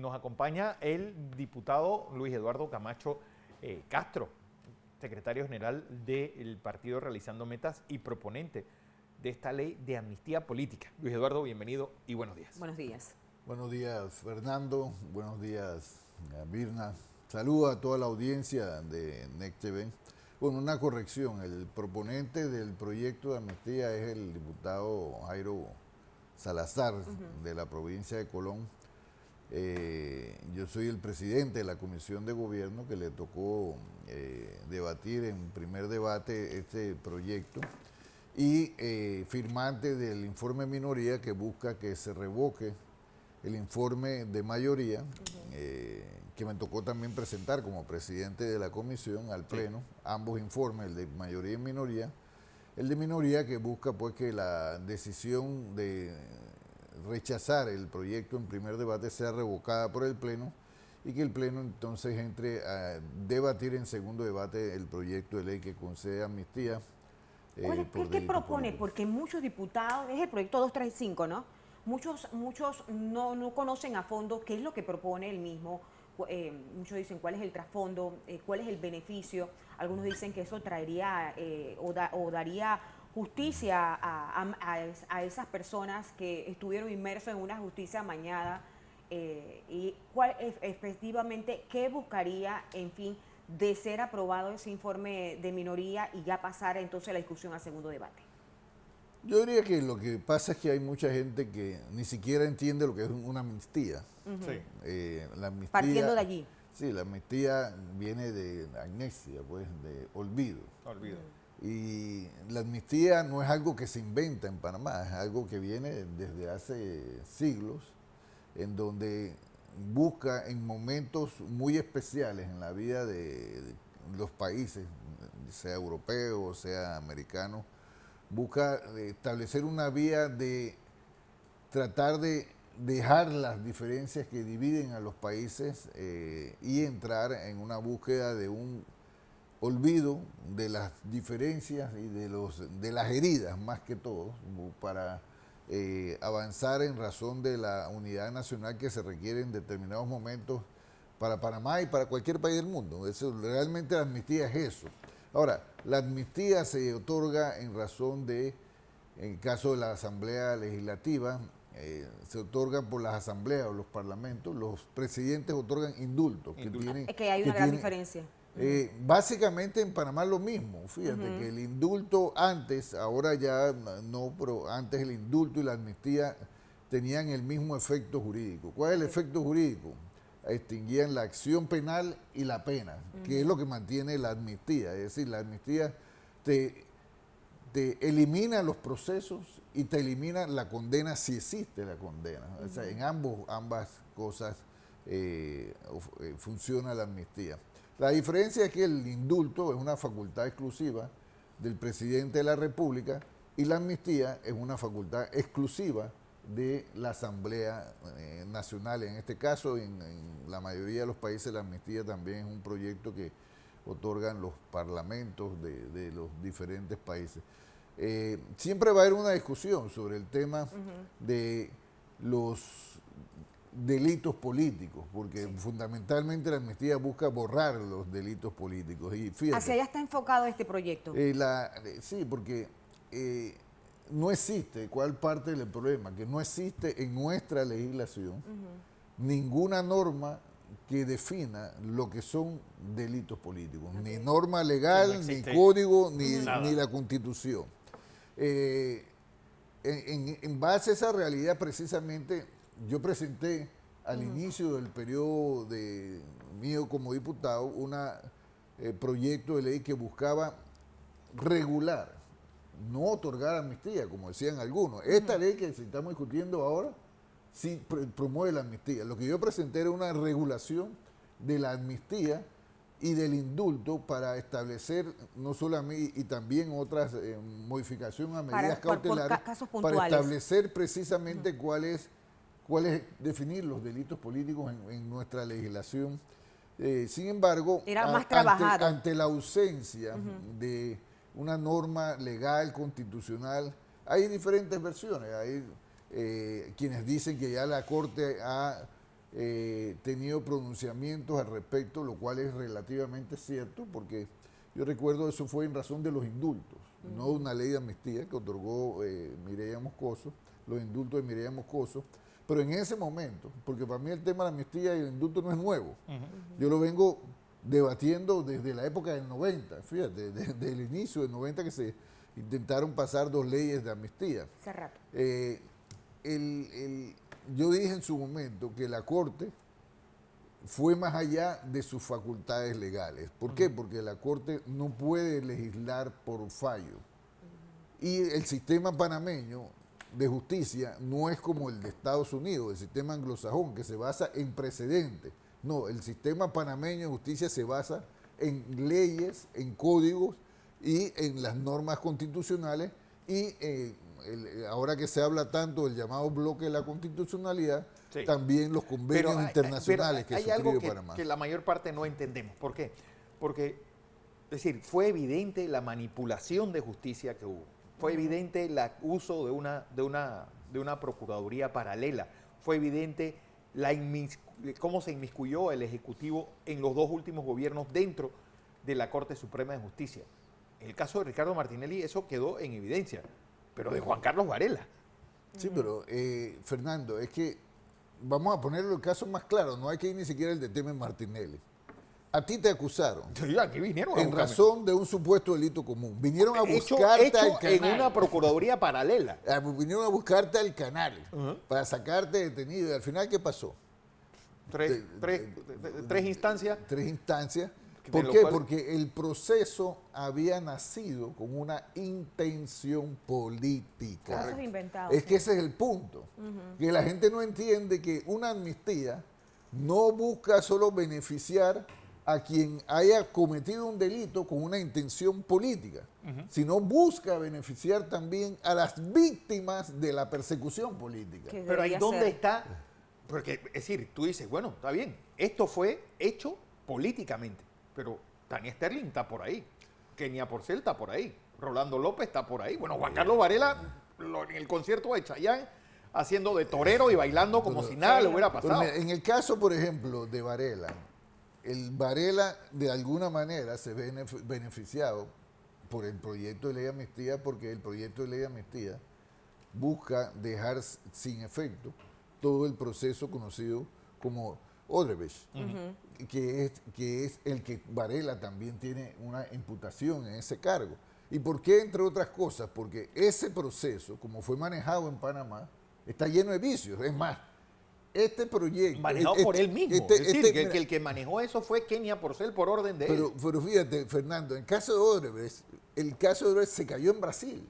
nos acompaña el diputado Luis Eduardo Camacho Castro, secretario general del partido Realizando Metas y proponente de esta ley de amnistía política. Luis Eduardo, bienvenido y buenos días. Buenos días. Buenos días, Fernando. Buenos días, Mirna. Saludo a toda la audiencia de NEC TV. Bueno, una corrección. El proponente del proyecto de amnistía es el diputado Jairo Salazar, de la provincia de Colón. Yo soy el presidente de la Comisión de Gobierno que le tocó debatir en primer debate este proyecto y firmante del informe minoría que busca que se revoque el informe de mayoría, que me tocó también presentar como presidente de la comisión al Pleno, ambos informes, el de mayoría y minoría. El de minoría que busca pues que la decisión de rechazar el proyecto en primer debate sea revocada por el Pleno y que el Pleno entonces entre a debatir en segundo debate el proyecto de ley que concede amnistía. ¿Qué propone? Porque muchos diputados, es el proyecto 235, ¿no? Muchos no conocen a fondo qué es lo que propone el mismo. Muchos dicen cuál es el trasfondo, cuál es el beneficio. Algunos dicen que eso traería o daría justicia a esas personas que estuvieron inmersos en una justicia amañada. Y cuál efectivamente, qué buscaría, en fin, de ser aprobado ese informe de minoría y ya pasar entonces la discusión al segundo debate. Yo diría que lo que pasa es que hay mucha gente que ni siquiera entiende lo que es una amnistía. La amnistía. Partiendo de allí. Sí, la amnistía viene de amnesia, pues, de olvido. Olvido. Y la amnistía no es algo que se inventa en Panamá, es algo que viene desde hace siglos, en donde busca en momentos muy especiales en la vida de los países, sea europeo, sea americano, busca establecer una vía de tratar de dejar las diferencias que dividen a los países y entrar en una búsqueda de un olvido de las diferencias y de las heridas más que todo, para avanzar en razón de la unidad nacional que se requiere en determinados momentos para Panamá y para cualquier país del mundo. Realmente la amnistía es eso. Ahora, la amnistía se otorga en razón de, en el caso de la Asamblea Legislativa, se otorgan por las asambleas o los parlamentos, los presidentes otorgan indultos. Que hay una gran diferencia. Básicamente en Panamá lo mismo, fíjate que el indulto antes, ahora ya no, pero antes el indulto y la amnistía tenían el mismo efecto jurídico. ¿Cuál es el efecto jurídico? Extinguían la acción penal y la pena, que es lo que mantiene la amnistía. Es decir, la amnistía te elimina los procesos y te elimina la condena si existe la condena. O sea, en ambas cosas funciona la amnistía. La diferencia es que el indulto es una facultad exclusiva del presidente de la República y la amnistía es una facultad exclusiva de la Asamblea Nacional. En este caso, en la mayoría de los países, la amnistía también es un proyecto que otorgan los parlamentos de los diferentes países. Siempre va a haber una discusión sobre el tema de los delitos políticos, porque fundamentalmente la amnistía busca borrar los delitos políticos. Y fíjate, ¿hacia allá está enfocado este proyecto? Sí, porque no existe, ¿cuál parte del problema? Que no existe en nuestra legislación ninguna norma que defina lo que son delitos políticos, ni norma legal, ni código, ni la Constitución. En base a esa realidad, precisamente, yo presenté al inicio del periodo mío como diputado un proyecto de ley que buscaba regular, no otorgar amnistía, como decían algunos. Esta ley que estamos discutiendo ahora sí promueve la amnistía. Lo que yo presenté era una regulación de la amnistía y del indulto para establecer no solo a mí y también otras modificaciones a medidas cautelares para establecer precisamente cuál es definir los delitos políticos en nuestra legislación. Sin embargo, ante la ausencia de una norma legal, constitucional, hay diferentes versiones. Hay quienes dicen que ya la Corte ha tenido pronunciamientos al respecto, lo cual es relativamente cierto, porque yo recuerdo eso fue en razón de los indultos, no una ley de amnistía que otorgó Mireya Moscoso, los indultos de Mireya Moscoso, pero en ese momento, porque para mí el tema de la amnistía y el indulto no es nuevo, yo lo vengo debatiendo desde la época del 90, fíjate, desde el inicio del 90 que se intentaron pasar 2 leyes de amnistía. Hace rato. Yo dije en su momento que la Corte fue más allá de sus facultades legales. ¿Por qué? Porque la Corte no puede legislar por fallo. Y el sistema panameño de justicia no es como el de Estados Unidos, el sistema anglosajón, que se basa en precedentes. No, el sistema panameño de justicia se basa en leyes, en códigos y en las normas constitucionales y ahora que se habla tanto del llamado bloque de la constitucionalidad, sí, también los convenios internacionales que suscribe Panamá. Que la mayor parte no entendemos. ¿Por qué? Porque, es decir, fue evidente la manipulación de justicia que hubo. Fue evidente el uso de una procuraduría paralela. Fue evidente cómo se inmiscuyó el Ejecutivo en los 2 últimos gobiernos dentro de la Corte Suprema de Justicia. En el caso de Ricardo Martinelli eso quedó en evidencia, pero de Juan Carlos Varela. Sí, pero Fernando, es que vamos a ponerlo el caso más claro, no hay que ir ni siquiera el de Temer Martinelli. A ti te acusaron. Sí, aquí vinieron en razón de un supuesto delito común. Vinieron a buscarte al canal. En una procuraduría paralela. Vinieron a buscarte al canal para sacarte detenido. ¿Y al final qué pasó? Tres instancias. 3 instancias. ¿Por qué? Porque el proceso había nacido con una intención política. Eso es inventado. Es que ese es el punto. Que la gente no entiende que una amnistía no busca solo beneficiar a quien haya cometido un delito con una intención política, sino busca beneficiar también a las víctimas de la persecución política. Pero ahí dónde está, porque es decir, tú dices, bueno, está bien, esto fue hecho políticamente, pero Tania Sterling está por ahí, Kenia Porcel está por ahí, Rolando López está por ahí, bueno, Juan Carlos Varela en el concierto de Chayanne haciendo de torero y bailando como si nada le hubiera pasado. En el caso, por ejemplo, de Varela, el Varela de alguna manera se ve beneficiado por el proyecto de ley de amnistía, porque el proyecto de ley de amnistía busca dejar sin efecto todo el proceso conocido como Odebrecht, que es el que Varela también tiene una imputación en ese cargo. ¿Y por qué? Entre otras cosas, porque ese proceso, como fue manejado en Panamá, está lleno de vicios. Es más, este proyecto... Manejado por él mismo. Es decir, que el que manejó eso fue Kenia Porcel por orden de él. Pero fíjate, Fernando, en el caso de Odebrecht, el caso de Odebrecht se cayó en Brasil.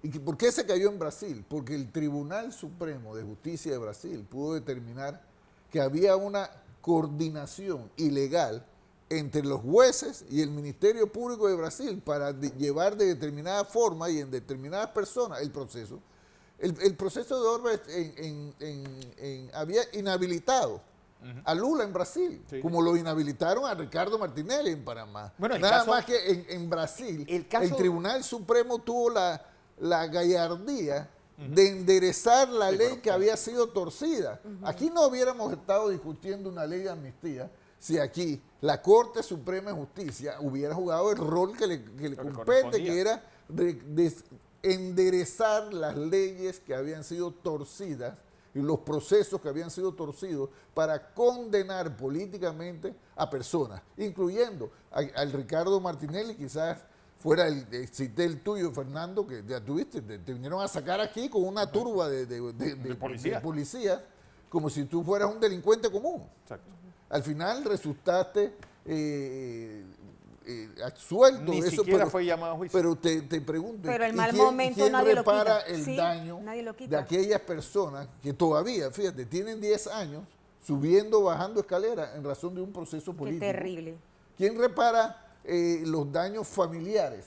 ¿Y por qué se cayó en Brasil? Porque el Tribunal Supremo de Justicia de Brasil pudo determinar que había una coordinación ilegal entre los jueces y el Ministerio Público de Brasil para llevar de determinada forma y en determinadas personas el proceso. El proceso de Odebrecht había inhabilitado a Lula en Brasil, como lo inhabilitaron a Ricardo Martinelli en Panamá. Bueno, nada más que en Brasil el Tribunal Supremo tuvo la gallardía de enderezar la ley que había sido torcida. Aquí no hubiéramos estado discutiendo una ley de amnistía si aquí la Corte Suprema de Justicia hubiera jugado el rol que le compete, que era de enderezar las leyes que habían sido torcidas y los procesos que habían sido torcidos para condenar políticamente a personas, incluyendo al Ricardo Martinelli, quizás fuera cité el tuyo, Fernando, que ya tuviste, te vinieron a sacar aquí con una turba de policías, como si tú fueras un delincuente común. Exacto. Al final resultaste absuelto. Ni siquiera fue llamado a juicio. Pero te pregunto, pero el mal momento ¿quién nadie repara lo quita? el daño de aquellas personas que todavía, fíjate, tienen 10 años subiendo, bajando escaleras en razón de un proceso político? Qué terrible. ¿Quién repara los daños familiares?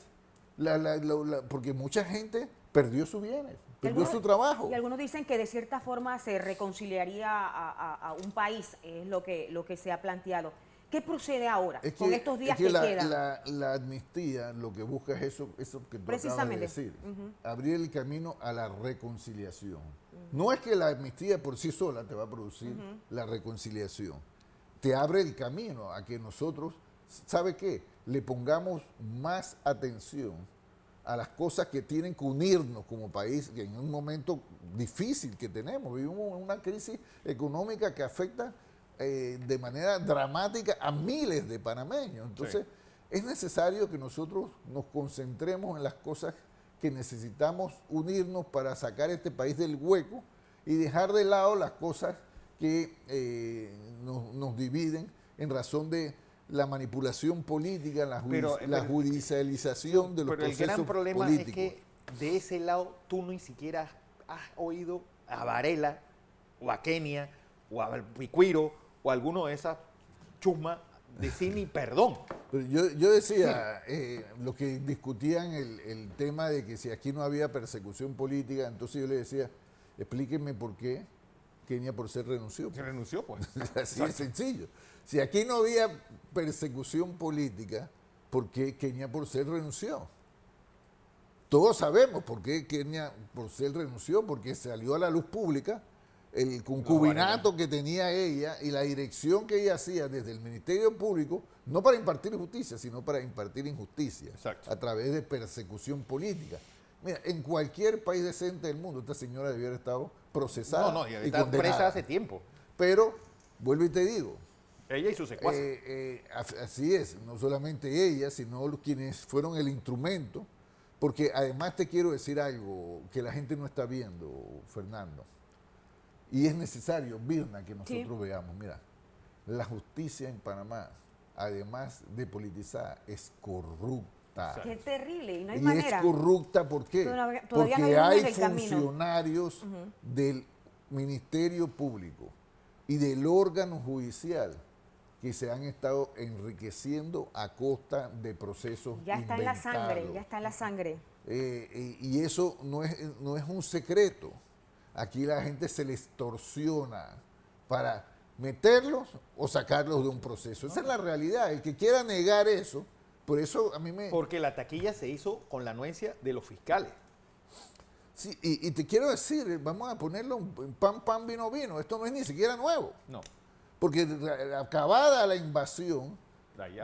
Porque mucha gente perdió sus bienes, perdió su trabajo. Y algunos dicen que de cierta forma se reconciliaría a un país, es lo que se ha planteado. ¿Qué procede ahora con estos días que quedan? La amnistía lo que busca es eso que tú acabas de decir, abrir el camino a la reconciliación. No es que la amnistía por sí sola te va a producir la reconciliación. Te abre el camino a que nosotros, ¿sabe qué? Le pongamos más atención a las cosas que tienen que unirnos como país en un momento difícil que tenemos. Vivimos una crisis económica que afecta de manera dramática a miles de panameños. Entonces, es necesario que nosotros nos concentremos en las cosas que necesitamos unirnos para sacar este país del hueco y dejar de lado las cosas que nos dividen en razón de la manipulación política, la judicialización de los procesos políticos. Pero el gran problema es que de ese lado tú ni siquiera has oído a Varela o a Kenia o a Picuiro o a alguno de esas chusmas decir ni perdón. Pero yo decía, lo que discutían el tema de que si aquí no había persecución política, entonces yo le decía, explíquenme por qué Kenia Porcel renunció. Se renunció, pues. Así de sencillo. Si aquí no había persecución política, ¿por qué Kenia Porcel renunció? Todos sabemos por qué Kenia Porcel renunció, porque salió a la luz pública el concubinato que tenía ella y la dirección que ella hacía desde el Ministerio Público, no para impartir justicia, sino para impartir injusticia. Exacto. A través de persecución política. Mira, en cualquier país decente del mundo, esta señora debió haber estado procesada No, y está presa hace tiempo. Pero, vuelvo y te digo, ella y sus secuaces. así es, no solamente ella, sino quienes fueron el instrumento, porque además te quiero decir algo que la gente no está viendo, Fernando, y es necesario, Virna, que nosotros veamos. Mira, la justicia en Panamá, además de politizada, es corrupta. Qué terrible, y no hay Y manera. es corrupta, ¿por qué? Todavía Porque no hay hay luz en el camino. funcionarios del Ministerio Público y del órgano judicial que se han estado enriqueciendo a costa de procesos Ya está en la sangre, inventados. ya está en la sangre. Y eso no es un secreto. Aquí la gente se les extorsiona para meterlos o sacarlos de un proceso. Esa es la realidad. El que quiera negar eso, por eso a mí me... Porque la taquilla se hizo con la anuencia de los fiscales. Sí, y te quiero decir, vamos a ponerlo en pan, pan, vino, vino. Esto no es ni siquiera nuevo. No. Porque acabada la invasión,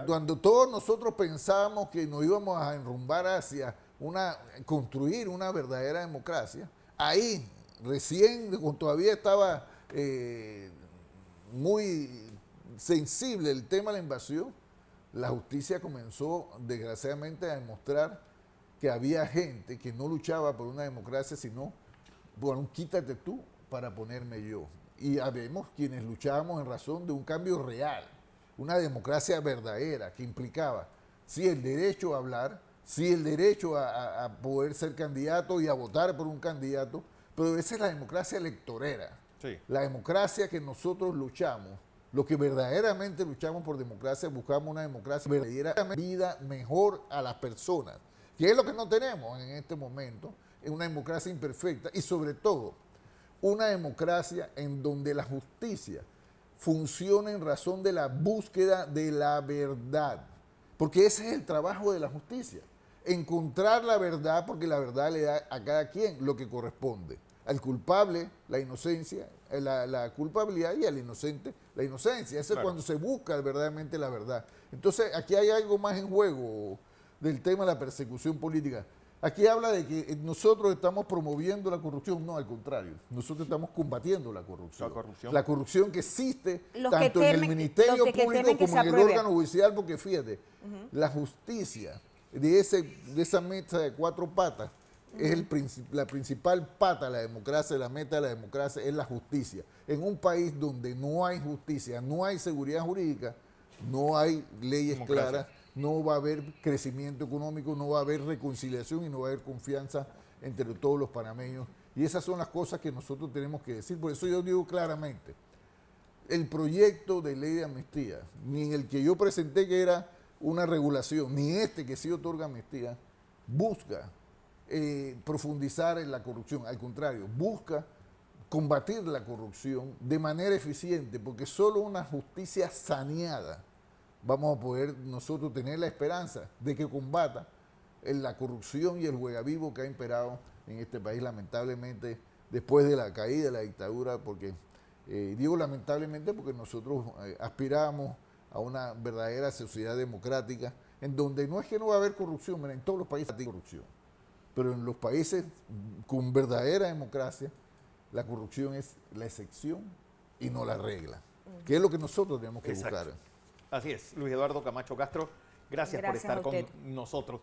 cuando todos nosotros pensábamos que nos íbamos a enrumbar hacia construir una verdadera democracia, ahí recién todavía estaba muy sensible el tema de la invasión, la justicia comenzó desgraciadamente a demostrar que había gente que no luchaba por una democracia, sino, bueno, quítate tú para ponerme yo. Y habemos quienes luchábamos en razón de un cambio real, una democracia verdadera que implicaba, sí, el derecho a hablar, sí, el derecho a poder ser candidato y a votar por un candidato, pero esa es la democracia electorera. Sí. La democracia que nosotros luchamos, los que verdaderamente luchamos por democracia, buscamos una democracia verdadera, vida mejor a las personas, que es lo que no tenemos en este momento, es una democracia imperfecta y sobre todo una democracia en donde la justicia funciona en razón de la búsqueda de la verdad, porque ese es el trabajo de la justicia, encontrar la verdad, porque la verdad le da a cada quien lo que corresponde. Al culpable, la inocencia, la culpabilidad, y al inocente, la inocencia. Eso es cuando se busca verdaderamente la verdad. Entonces, aquí hay algo más en juego del tema de la persecución política. Aquí habla de que nosotros estamos promoviendo la corrupción. No, al contrario. Nosotros estamos combatiendo la corrupción. La corupción que existe tanto en el Ministerio Público como en el órgano judicial, porque fíjate, la justicia de esa mesa de cuatro patas es la principal pata de la democracia, la meta de la democracia es la justicia. En un país donde no hay justicia, no hay seguridad jurídica, no hay leyes claras, no va a haber crecimiento económico, no va a haber reconciliación y no va a haber confianza entre todos los panameños. Y esas son las cosas que nosotros tenemos que decir. Por eso yo digo claramente, el proyecto de ley de amnistía, ni el que yo presenté que era una regulación, ni este que sí otorga amnistía, busca profundizar en la corrupción. Al contrario, busca combatir la corrupción de manera eficiente, porque solo una justicia saneada vamos a poder nosotros tener la esperanza de que combata la corrupción y el juegavivo que ha imperado en este país, lamentablemente, después de la caída de la dictadura, porque digo lamentablemente porque nosotros aspiramos a una verdadera sociedad democrática, en donde no es que no va a haber corrupción, mira, en todos los países hay corrupción, pero en los países con verdadera democracia, la corrupción es la excepción y no la regla, que es lo que nosotros tenemos que buscar. Así es, Luis Eduardo Camacho Castro, gracias por estar con nosotros.